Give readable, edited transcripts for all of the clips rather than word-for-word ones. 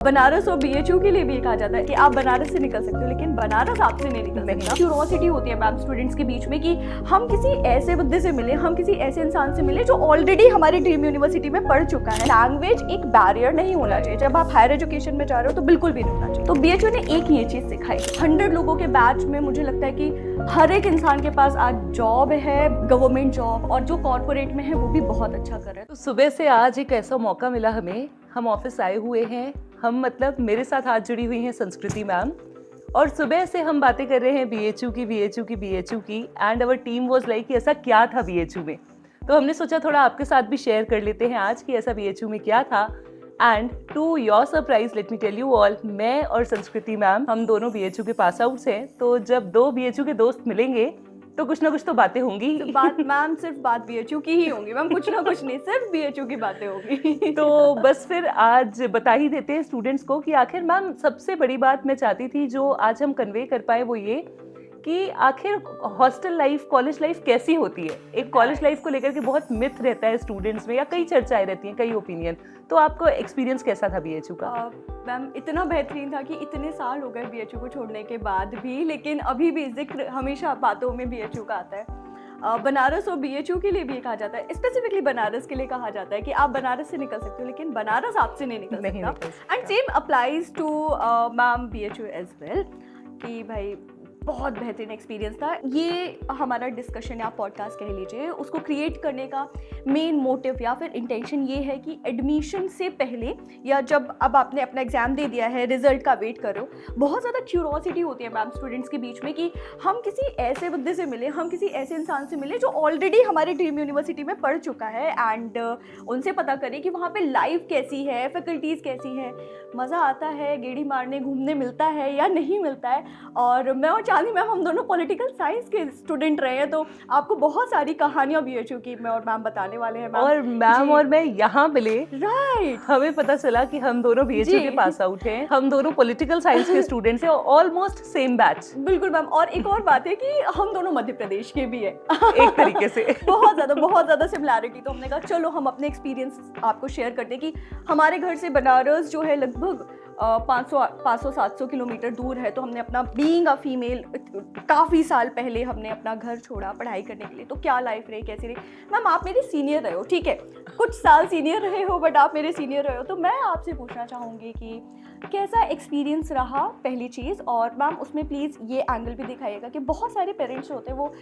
बनारस और बीएचयू के लिए भी ये कहा जाता है कि आप बनारस से निकल सकते हो, लेकिन बनारस आपसे नहीं निकल सकता। क्यूरोसिटी होती है मैम स्टूडेंट्स के बीच में कि हम किसी ऐसे बंदे से मिले, हम किसी ऐसे इंसान से मिले जो ऑलरेडी हमारी ड्रीम यूनिवर्सिटी में पढ़ चुका है। लैंग्वेज एक बैरियर नहीं होना चाहिए, जब आप हायर एजुकेशन में जा रहे हो तो बिल्कुल भी नहीं होना चाहिए। तो बीएचयू ने एक ये चीज सिखाई। 100 लोगों के बैच में मुझे लगता है कि हर एक इंसान के पास आज जॉब है, गवर्नमेंट जॉब, और जो कॉर्पोरेट में है वो भी बहुत अच्छा कर रहा है। तो सुबह से आज एक ऐसा मौका मिला हमें, हम ऑफिस आए हुए हैं, हम मतलब मेरे साथ हाथ जुड़ी हुई हैं संस्कृति मैम, और सुबह से हम बातें कर रहे हैं बीएचयू की and our team was like कि ऐसा क्या था बीएचयू में। तो हमने सोचा थोड़ा आपके साथ भी शेयर कर लेते हैं आज कि ऐसा बीएचयू में क्या था। And to your surprise let me tell you all, मैं और संस्कृति मैम हम दोनों बीएचयू के पास आउट्स हैं। तो जब दो बीएचयू के दोस्त मिलेंगे तो कुछ ना कुछ तो बातें होंगी। तो बात मैम सिर्फ बात बीएचयू की ही होंगी मैम, कुछ ना कुछ नहीं, सिर्फ बीएचयू की बातें होंगी। तो बस फिर आज बता ही देते हैं स्टूडेंट्स को कि आखिर मैम सबसे बड़ी बात मैं चाहती थी जो आज हम कन्वे कर पाए वो ये कि आखिर हॉस्टल लाइफ, कॉलेज लाइफ कैसी होती है। एक कॉलेज लाइफ को लेकर के बहुत मिथ रहता है स्टूडेंट्स में, या कई चर्चाएं रहती हैं, कई ओपिनियन। तो आपका एक्सपीरियंस कैसा था बीएचयू का? मैम इतना बेहतरीन था कि इतने साल हो गए बीएचयू को छोड़ने के बाद भी, लेकिन अभी भी जिक्र हमेशा बातों में बीएचयू का आता है। बनारस और बीएचयू के लिए भी ये कहा जाता है, स्पेसिफिकली बनारस के लिए कहा जाता है कि आप बनारस से निकल सकते हो, लेकिन बनारस आपसे नहीं निकल सकता। And same applies to ma'am BHU as well कि भाई बहुत बेहतरीन एक्सपीरियंस था। ये हमारा डिस्कशन या पॉडकास्ट कह लीजिए, उसको क्रिएट करने का मेन मोटिव या फिर इंटेंशन ये है कि एडमिशन से पहले या जब अब आपने अपना एग्जाम दे दिया है, रिजल्ट का वेट करो, बहुत ज़्यादा क्यूरोसिटी होती है मैम स्टूडेंट्स के बीच में कि हम किसी ऐसे बंदे से मिले, हम किसी ऐसे इंसान से मिले जो ऑलरेडी हमारी ड्रीम यूनिवर्सिटी में पढ़ चुका है, एंड उनसे पता करें कि वहाँ पर लाइफ कैसी है, फैकल्टीज़ कैसी है, मज़ा आता है, गेड़ी मारने घूमने मिलता है या नहीं मिलता है। और मैं और चांदी मैम हम दोनों पॉलिटिकल साइंस के स्टूडेंट रहे हैं, तो आपको बहुत सारी कहानियां बीएचयू की मैं और मैम बताने वाले हैं। और मैम और मैं यहाँ मिले, राइट, हमें पता चला कि हम दोनों बीएचयू के पास आउट हैं, हम दोनों पॉलिटिकल साइंस के स्टूडेंट्स हैं, ऑलमोस्ट सेम बैच। बिल्कुल मैम। और एक और बात है कि हम दोनों मध्य प्रदेश के भी है एक तरीके से बहुत ज्यादा सिमिलैरिटी। तो हमने कहा चलो हम अपने एक्सपीरियंस आपको शेयर करते हैं कि हमारे घर से बनारस जो है लगभग 500-700 किलोमीटर दूर है। तो हमने अपना बीइंग अ फीमेल काफ़ी साल पहले हमने अपना घर छोड़ा पढ़ाई करने के लिए। तो क्या लाइफ रही, कैसी रही। मैम आप मेरे सीनियर रहे हो, ठीक है, कुछ साल सीनियर रहे हो, बट आप मेरे सीनियर रहे हो, तो मैं आपसे पूछना चाहूँगी कि कैसा एक्सपीरियंस रहा, पहली चीज़। और मैम उसमें प्लीज़ ये एंगल भी दिखाइएगा कि बहुत सारे पेरेंट्स होते हैं वो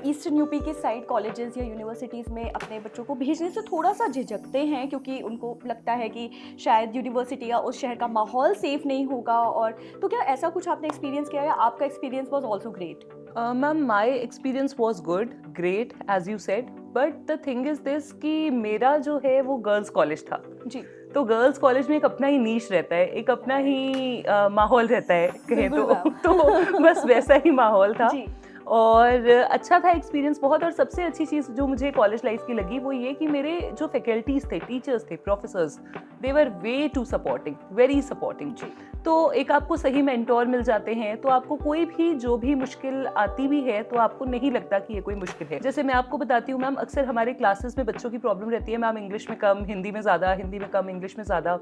ईस्टर्न यूपी के साइड कॉलेजेस या यूनिवर्सिटीज़ में अपने बच्चों को भेजने से थोड़ा सा झिझकते हैं, क्योंकि उनको लगता है कि शायद यूनिवर्सिटी या उस शहर का माहौल सेफ नहीं होगा। और तो क्या ऐसा कुछ आपने एक्सपीरियंस किया, या आपका experience was also great? Ma'am my experience was good, great as you said, but the thing is this कि मेरा जो है वो गर्ल्स कॉलेज था जी। तो गर्ल्स कॉलेज में एक अपना ही नीश रहता है, एक अपना ही माहौल रहता है कहें तो बस वैसा ही माहौल था जी। और अच्छा था एक्सपीरियंस बहुत। और सबसे अच्छी चीज़ जो मुझे कॉलेज लाइफ की लगी वो ये कि मेरे जो फैकल्टीज थे, टीचर्स थे, professors, they were way too supporting, very supporting जी। तो एक आपको सही मेंटोर मिल जाते हैं, तो आपको कोई भी जो भी मुश्किल आती भी है तो आपको नहीं लगता कि ये कोई मुश्किल है। जैसे मैं आपको बताती हूँ मैम, अक्सर हमारे क्लासेस में बच्चों की प्रॉब्लम रहती है मैम, इंग्लिश में कम, हिंदी में ज़्यादा, हिंदी में कम, इंग्लिश में ज़्यादा।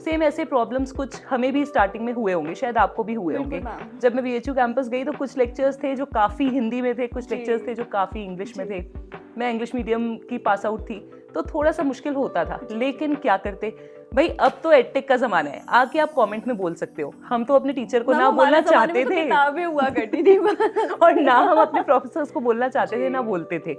सेम ऐसे प्रॉब्लम्स कुछ हमें भी स्टार्टिंग में हुए होंगे, शायद आपको भी हुए होंगे। जब मैं बीएचयू कैंपस गई तो कुछ लेक्चर्स थे जो काफ़ी हिंदी में थे, कुछ लेक्चर्स थे जो काफ़ी इंग्लिश में थे। मैं इंग्लिश मीडियम की पास आउट थी, तो थोड़ा सा मुश्किल होता था, लेकिन क्या करते भाई, अब तो एडटेक का जमाना है, आके आप कमेंट में बोल सकते हो। हम तो अपने टीचर को ना बोलना चाहते थे, किताबें हुआ करती थी और ना हम अपने प्रोफेसर्स को बोलना चाहते थे, ना बोलते थे।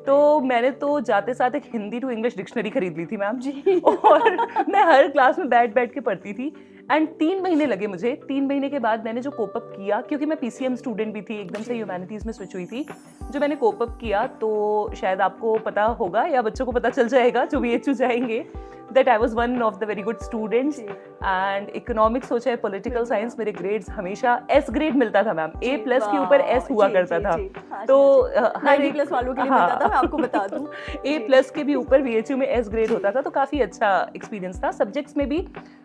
तो मैंने तो जाते साथ एक हिंदी टू इंग्लिश डिक्शनरी खरीद ली थी मैम जी, और मैं हर क्लास में बैठ के पढ़ती थी। एंड 3 महीने लगे मुझे। 3 महीने के बाद मैंने जो कोप अप किया, क्योंकि मैं पीसीएम स्टूडेंट भी थी, एकदम से ह्यूमैनिटीज़ में स्विच हुई थी, जो मैंने कोप अप किया, तो शायद आपको पता होगा या बच्चों को पता चल जाएगा जो बीएचयू जाएंगे, that I was one of the very good students and economics हो चाहे political science, मेरे grades हमेशा S grade मिलता था मैम, A+ के ऊपर S हुआ करता था। तो हर एक 90+ वालों के लिए मिलता था, मैं आपको बता दूं। A+ के भी ऊपर बीएचयू में S grade होता था, तो काफ़ी अच्छा एक्सपीरियंस था सब्जेक्ट्स में भी।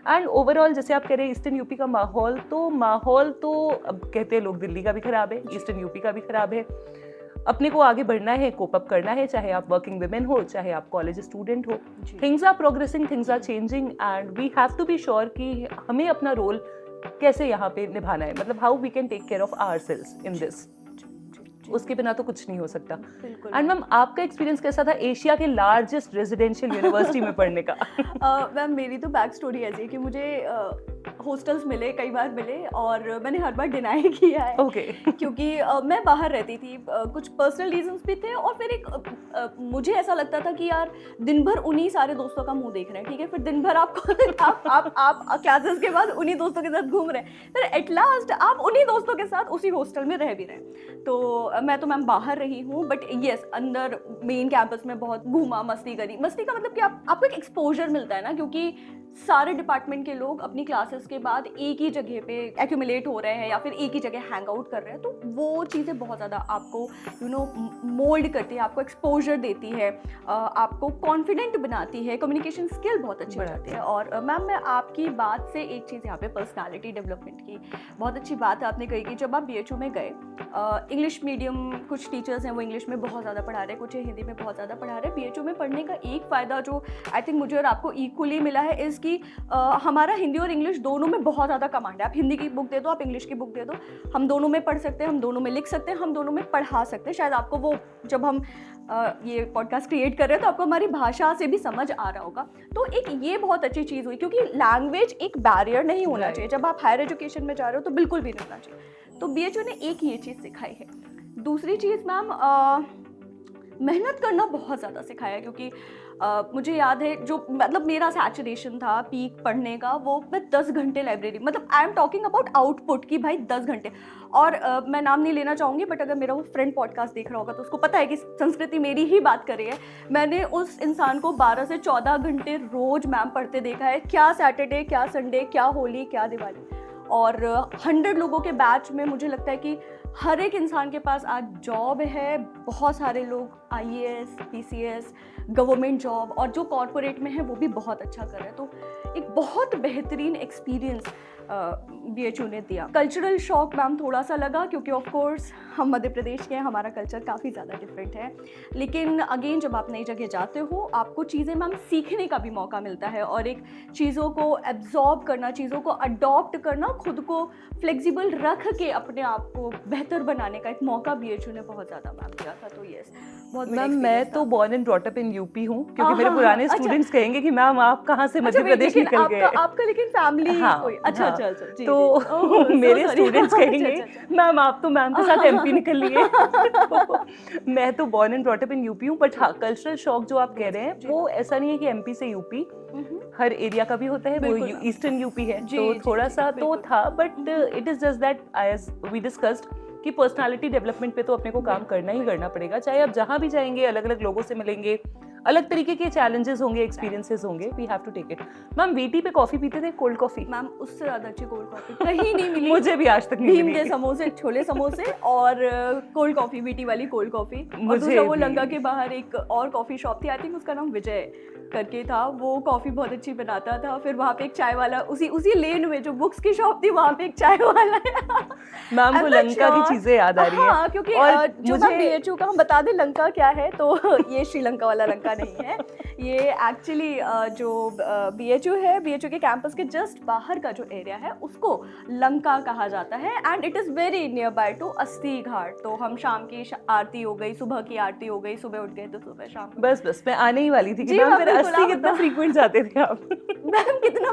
एंड ओवरऑल जैसे आप कह रहे हैं ईस्टर्न यूपी का माहौल तो अब कहते हैं लोग दिल्ली का भी खराब है, ईस्टर्न यूपी का भी खराब है। अपने को आगे बढ़ना है, कोप अप करना है, चाहे आप वर्किंग वुमेन हो, चाहे आप कॉलेज स्टूडेंट हो. Things are progressing, things are changing and we have to be sure कि हमें अपना रोल कैसे यहाँ पे निभाना है, मतलब how we can take care of ourselves in this. उसके बिना तो कुछ नहीं हो सकता. एंड मैम आपका एक्सपीरियंस कैसा था एशिया के लार्जेस्ट रेजिडेंशियल यूनिवर्सिटी में पढ़ने का? मैम मेरी तो बैक स्टोरी ऐसी है कि मुझे हॉस्टल्स मिले, कई बार मिले, और मैंने हर बार डिनाई किया है. क्योंकि मैं बाहर रहती थी, कुछ पर्सनल रीजंस भी थे, और फिर एक मुझे ऐसा लगता था कि यार दिन भर उन्हीं सारे दोस्तों का मुंह देख रहे हैं, ठीक है, फिर दिन भर आप क्लासेस के बाद उन्हीं दोस्तों के साथ घूम रहे हैं, फिर एट लास्ट आप उन्हीं दोस्तों के साथ उसी हॉस्टल में रह भी रहे हैं. तो मैं तो मैम बाहर रही हूँ, बट येस अंदर मेन कैंपस में बहुत घूमा, मस्ती करी. मस्ती का मतलब कि आपको एक एक्सपोजर मिलता है ना, क्योंकि सारे डिपार्टमेंट के लोग अपनी क्लासेस के बाद एक ही जगह पे एक्यूमुलेट हो रहे हैं या फिर एक ही जगह हैंग आउट कर रहे हैं, तो वो चीज़ें बहुत ज़्यादा आपको मोल्ड करती है, आपको एक्सपोजर देती है, आपको कॉन्फिडेंट बनाती है, कम्युनिकेशन स्किल बहुत अच्छी बनाती है. और मैम मैं आपकी बात से एक चीज़ यहाँ पे पर्सनालिटी डेवलपमेंट की बहुत अच्छी बात आपने कही कि जब आप BHU में गए, इंग्लिश मीडियम कुछ टीचर्स हैं वो इंग्लिश में बहुत ज़्यादा पढ़ा रहे हैं, कुछ हिंदी में बहुत ज़्यादा पढ़ा रहे हैं. BHU में पढ़ने का एक फ़ायदा जो आई थिंक मुझे और आपको इक्वली मिला है इस कि हमारा हिंदी और इंग्लिश दोनों में बहुत ज़्यादा कमांड है. आप हिंदी की बुक दे दो, आप इंग्लिश की बुक दे दो, हम दोनों में पढ़ सकते हैं, हम दोनों में लिख सकते हैं, हम दोनों में पढ़ा सकते हैं. शायद आपको वो जब हम ये पॉडकास्ट क्रिएट कर रहे हैं तो आपको हमारी भाषा से भी समझ आ रहा होगा. तो एक ये बहुत अच्छी चीज़ हुई, क्योंकि लैंग्वेज एक बैरियर नहीं होना चाहिए. जब आप हायर एजुकेशन में जा रहे हो तो बिल्कुल भी नहीं होना चाहिए. तो BHU ने एक ये चीज़ सिखाई है. दूसरी चीज़ मैम मेहनत करना बहुत ज़्यादा सिखाया, क्योंकि मुझे याद है जो मतलब मेरा सैचुरेशन था पीक पढ़ने का, वो मैं 10 घंटे लाइब्रेरी, मतलब I am talking about output की भाई 10 घंटे. और मैं नाम नहीं लेना चाहूँगी, बट अगर मेरा वो फ्रेंड पॉडकास्ट देख रहा होगा तो उसको पता है कि संस्कृति मेरी ही बात कर रही है. मैंने उस इंसान को 12 से 14 घंटे रोज मैम पढ़ते देखा है, क्या सैटरडे, क्या संडे, क्या होली, क्या दिवाली. और 100 लोगों के बैच में मुझे लगता है कि हर एक इंसान के पास आज जॉब है. बहुत सारे लोग IAS, PCS, गवर्नमेंट जॉब, और जो कॉर्पोरेट में है वो भी बहुत अच्छा कर रहे हैं. तो एक बहुत बेहतरीन एक्सपीरियंस BHU ने दिया. कल्चरल शॉक मैम थोड़ा सा लगा, क्योंकि ऑफ कोर्स हम मध्य प्रदेश के हैं, हमारा कल्चर काफ़ी ज़्यादा डिफरेंट है. लेकिन अगेन जब आप नई जगह जाते हो आपको चीज़ें मैम सीखने का भी मौका मिलता है, और एक चीज़ों को एब्जॉर्ब करना, चीज़ों को अडॉप्ट करना, खुद को फ्लेक्सिबल रख के अपने आप को बेहतर बनाने का एक मौका BHU ने बहुत ज़्यादा मैम दिया था. तो येस बहुत मैम मैं तो born and brought up in UP हूँ, क्योंकि मेरे पुराने स्टूडेंट्स कहेंगे कि मैम आप कहाँ से मध्य प्रदेश निकल गए. आपका लेकिन फैमिली कोई अच्छा तो मेरे स्टूडेंट्स कहेंगे मैम आप तो मैम के साथ MP निकल लिए. मैं तो born and brought up in UP हूँ, बट हाँ कल्चरल शॉक जो आप कह रहे हैं वो ऐसा नहीं है कि MP से UP, हर एरिया का भी होता है. वो ईस्टर्न UP है तो थोड़ा सा तो था, but it is just that as we discussed कि पर्सनालिटी डेवलपमेंट पे तो अपने को काम करना ही करना पड़ेगा. चाहे आप जहाँ भी जाएंगे अलग अलग लोगों से मिलेंगे, अलग तरीके के चैलेंजेस होंगे, एक्सपीरियंसेस होंगे. We have to take it. Ma'am VT पे कॉफी पीते थे, कोल्ड कॉफी? मैम उससे ज़्यादा अच्छी कोल्ड कॉफी कहीं नहीं मिली. मुझे भी आज तक नहीं मिली. भीम के समोसे, छोले समोसे और कोल्ड कॉफी, VT वाली कोल्ड कॉफी. और दूसरा वो लंका के बाहर एक और कॉफी शॉप थी, आई थिंक उसका नाम विजय करके था, वो कॉफ़ी बहुत अच्छी बनाता था. फिर वहाँ पे एक चाय वाला, उसी लेन में जो बुक्स की शॉप थी वहाँ पे एक चाय वाला है. मैम को लंका की चीजें याद आ रही है. हाँ, क्योंकि जो BHU का हम बता दें लंका क्या है, तो ये श्रीलंका वाला लंका नहीं है. ये एक्चुअली जो BHU है, BHU के कैंपस के जस्ट बाहर का जो एरिया है उसको लंका कहा जाता है. And it is very near by two अस्सी घाट. तो हम शाम की आरती हो गई, सुबह की आरती हो गई, सुबह उठ गए तो सुबह शाम. बस मैं आने ही वाली थी कि मैम अस्सी कितना फ्रीक्वेंट जाते थे आप? मैम कितना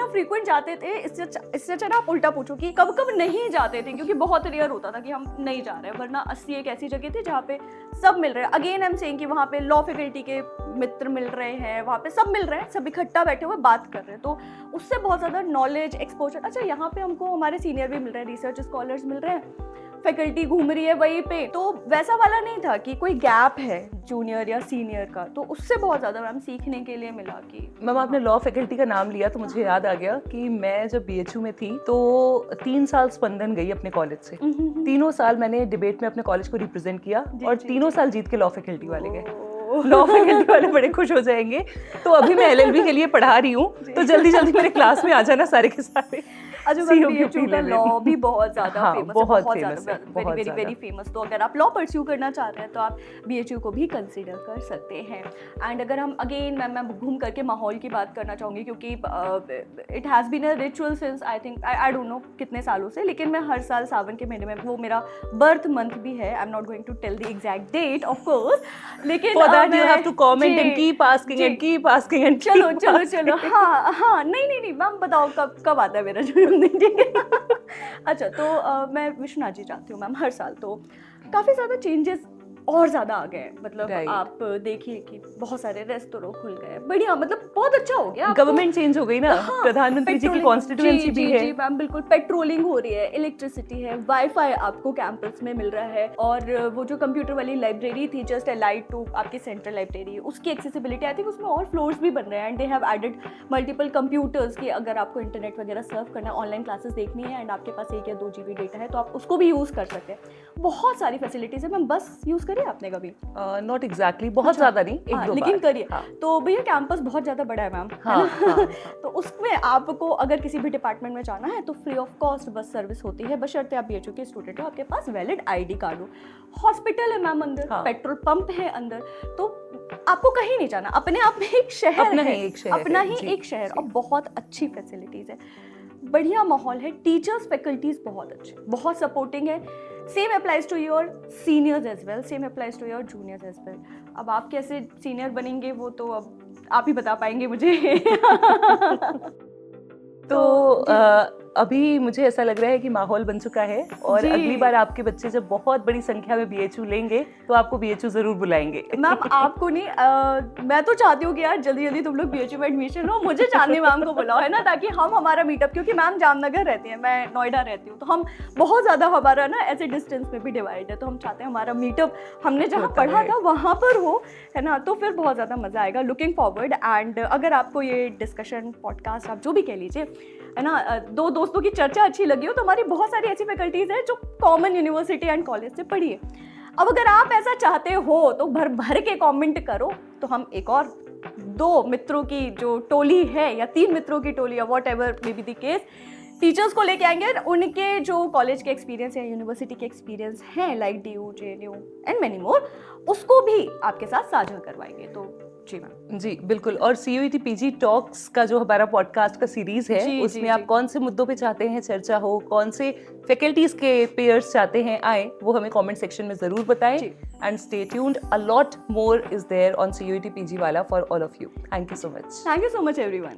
फ्रीक्वेंट जाते थे, इससे अच्छा आप उल्टा पूछो कि कब कब नहीं जाते थे, क्योंकि बहुत रेयर होता था कि हम नहीं जा रहे हैं. वरना 80 एक ऐसी जगह थी जहाँ पे सब मिल रहे हैं. अगेन आई एम सेइंग कि वहाँ पे लॉ फैकल्टी के मित्र मिल रहे हैं, वहाँ पे सब मिल रहे हैं, सब इकट्ठा बैठे हुए बात कर रहे हैं. तो उससे बहुत ज़्यादा नॉलेज, एक्सपोजर. अच्छा यहाँ पे हमको हमारे सीनियर भी मिल रहे हैं, रिसर्च स्कॉलर्स मिल रहे हैं, फैकल्टी घूम रही है वहीं पे. तो वैसा वाला नहीं था कि कोई गैप है जूनियर या सीनियर का. तो उससे बहुत ज़्यादा मैम सीखने के लिए मिला. कि मैम आपने लॉ फैकल्टी का नाम लिया तो मुझे याद आ गया कि मैं जब BHU में थी तो 3 साल स्पंदन गई अपने कॉलेज से. 3 साल मैंने डिबेट में अपने कॉलेज को रिप्रेजेंट किया और 3 साल जीत के लॉ फैकल्टी वाले गए. लॉ फैकल्टी वाले बड़े खुश हो जाएंगे. तो अभी मैं LLB के लिए पढ़ा रही हूँ, तो जल्दी जल्दी मेरे क्लास में आ जाना सारे के सारे. अच्छा BHU का लॉ भी बहुत ज़्यादा फेमस है, बहुत ज़्यादा, वेरी वेरी फेमस। तो अगर आप लॉ परस्यू करना चाहते हैं तो आप BHU को भी कंसीडर कर सकते हैं। एंड अगर हम अगेन मैं घूम करके माहौल की बात करना चाहूँगी, क्योंकि it has been a ritual since I think I don't know कितने सालों से, लेकिन मैं हर साल सावन के महीने में, वो मेरा बर्थ मंथ भी है, I am not going to tell the exact date of course, लेकिन for that you have to comment and keep asking and keep asking and चलो हाँ नहीं मैम बताओ कब आता है मेरा जन्मदिन, ठीक है। अच्छा, तो मैं विश्वनाथ जी चाहती हूँ मैम हर साल, तो काफ़ी ज़्यादा चेंजेस और ज़्यादा आ गए, मतलब आप देखिए कि बहुत सारे रेस्टोरेंट खुल गए, बढ़िया, मतलब बहुत अच्छा हो गया। गवर्नमेंट चेंज हो गई ना, प्रधानमंत्री जी की कॉन्स्टिट्यूएंसी भी है। जी मैम, बिल्कुल, पेट्रोलिंग हो रही है, इलेक्ट्रिसिटी है, वाईफाई आपको कैंपस में मिल रहा है, और वो जो कंप्यूटर वाली लाइब्रेरी थी जस्ट अलाइड टू आपकी सेंट्रल लाइब्रेरी, उसकी एक्सेसिबिलिटी आई थिंक उसमें और फ्लोर्स भी बन रहे हैं, and they have added multiple computers की अगर आपको इंटरनेट वगैरह सर्व करना है, ऑनलाइन क्लासेस देखनी है एंड आपके पास 1 या 2 GB डेटा है तो आप उसको भी यूज़ कर सकते हैं। बहुत सारी फैसिलिटीज़ है मैम, बस यूज़ करिए आपने कभी? नॉट एग्जैक्टली, बहुत ज्यादा नहीं, एक दो लेकिन बार करिए। तो भैया कैंपस बहुत ज्यादा बड़ा है मैम, है ना? तो उसमें आपको अगर किसी भी डिपार्टमेंट में जाना है तो free of cost bus service होती है, बशर्ते आप BHU के स्टूडेंट हो, आपके पास वैलिड ID कार्ड हो। हॉस्पिटल है मैम अंदर, पेट्रोल पंप है अंदर, तो आपको कहीं नहीं जाना, अपने आप में एक शहर अपना है, ही एक शहर, अपना ही एक शहर, और बहुत अच्छी फैसिलिटीज है, बढ़िया माहौल है, टीचर्स फैकल्टीज बहुत अच्छे, बहुत सपोर्टिंग है। Same applies to your seniors as well, same applies to your juniors as well. अब आप कैसे सीनियर बनेंगे वो तो अब आप ही बता पाएंगे मुझे। तो अभी मुझे ऐसा लग रहा है कि माहौल बन चुका है, और अगली बार आपके बच्चे जब बहुत बड़ी संख्या में BHU लेंगे तो आपको BHU जरूर बुलाएंगे। मैम आपको नहीं, मैं तो चाहती हूँ कि यार जल्दी जल्दी तुम लोग BHU में एडमिशन हो, मुझे चांदनी मैम को बुलाओ, है ना, ताकि हम हमारा मीटअप, क्योंकि मैम जामनगर रहती है, मैं नोएडा रहती हूँ, तो हम बहुत ज़्यादा, हमारा ना ऐसे डिस्टेंस में भी डिवाइड है, तो हम चाहते हैं हमारा मीटअप हमने जहाँ पढ़ा था वहाँ पर हो, है ना, तो फिर बहुत ज़्यादा मज़ा आएगा। Looking forward. एंड अगर आपको ये डिस्कशन पॉडकास्ट आप जो भी कह लीजिए, है ना, 2 दोस्तों की चर्चा अच्छी लगी हो, तो हमारी बहुत सारी ऐसी फैकल्टीज़ हैं जो कॉमन यूनिवर्सिटी एंड कॉलेज से पढ़ी है। अब अगर आप ऐसा चाहते हो तो भर भर के कमेंट करो, तो हम एक और 2 मित्रों की जो टोली है, या 3 मित्रों की टोली, या what ever may be the case, teachers को लेके आएंगे, उनके जो कॉलेज के एक्सपीरियंस या यूनिवर्सिटी के एक्सपीरियंस हैं, like DU, JNU and many more, उसको भी आपके साथ साझा करवाएंगे। तो जी मैम। जी बिल्कुल, और CUET PG टॉक्स का जो हमारा पॉडकास्ट का सीरीज है, उसमें आप कौन से मुद्दों पे चाहते हैं चर्चा हो, कौन से फैकल्टीज के पेयर्स चाहते हैं आए, वो हमें कमेंट सेक्शन में जरूर बताएं। And stay tuned, a lot more is there on CUET PG वाला for all of you. Thank you so much. Thank you so much everyone.